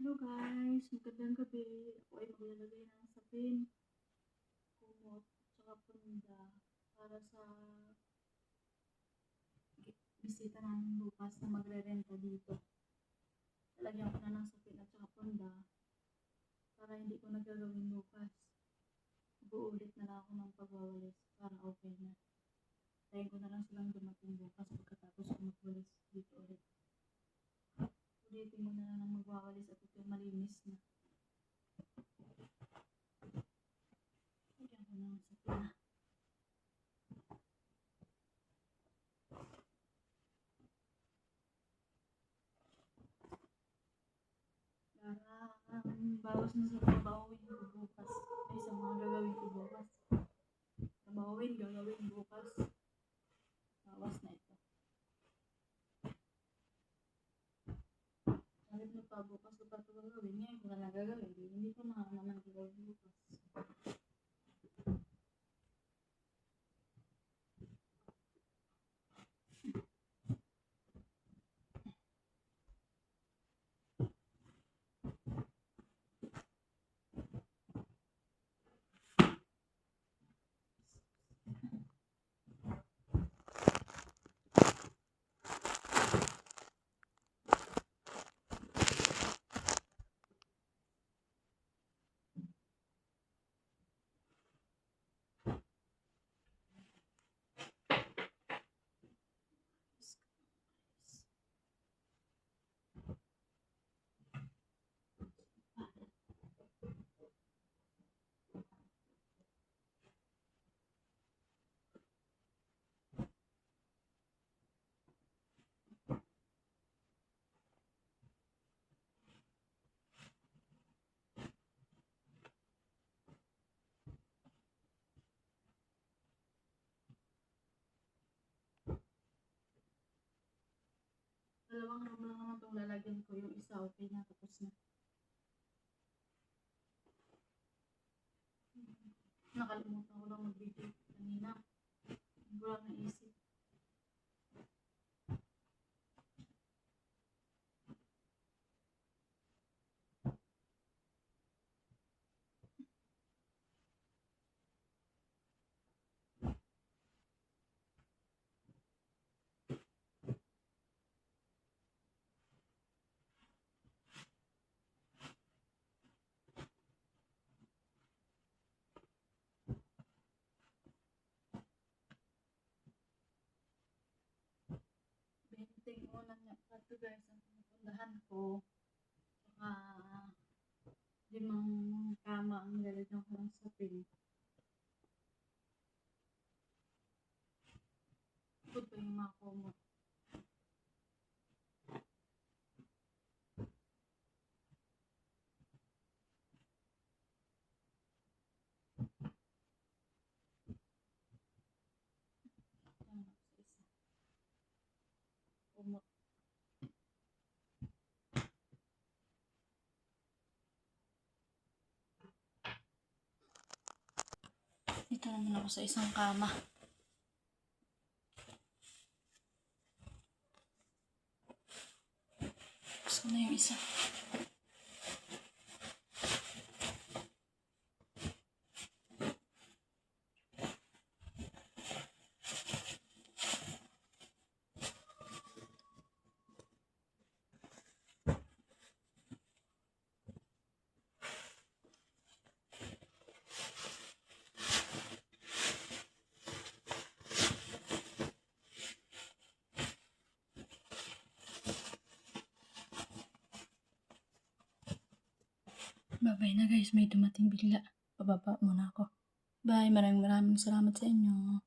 Hello guys, magandang gabi. Ako ay maglalagay ng sapin, kumot, tsaka punda para sa bisita namin bukas na magre-renta dito. Lalagyan ko na ng sapin at tsaka punda para hindi ko nagagawin bukas. Buulit na lang ako ng pagwawalis para okay na. Tayin ko na lang silang dumating bukas pagkatapos ko magwalis dito ulit. Ulitin mo na lang ng magwawalis at ito malinis na. Lagyan ko na ng sapin na. Bawas na sa trabawin ko bukas. Ay, sa mga gagawin ko bukas. Gagawin bukas. Bawas na ito. Salit na pa bukas ko pa ito gagawin. Ngayon ko na lang gagawin. Hindi ko na naman gagawin bukas. Dalawang room lang naman itong lalagyan ko. Yung isa okay na, tapos na. Nakalimutan ko lang mag-video kanina. Hindi ko lang naisip. Benting unang ito guys, ang pinupundahan ko. Saka 5 kama ang lalagyan ko ng sapin. Ito pa yung mga kumot. Yan, sa isa. Kumot. Dito naman ako sa isang kama. Gusto na yung isa. Bye-bye na guys, may dumating bigla. Pababa muna ako. Bye, maraming salamat sa inyo.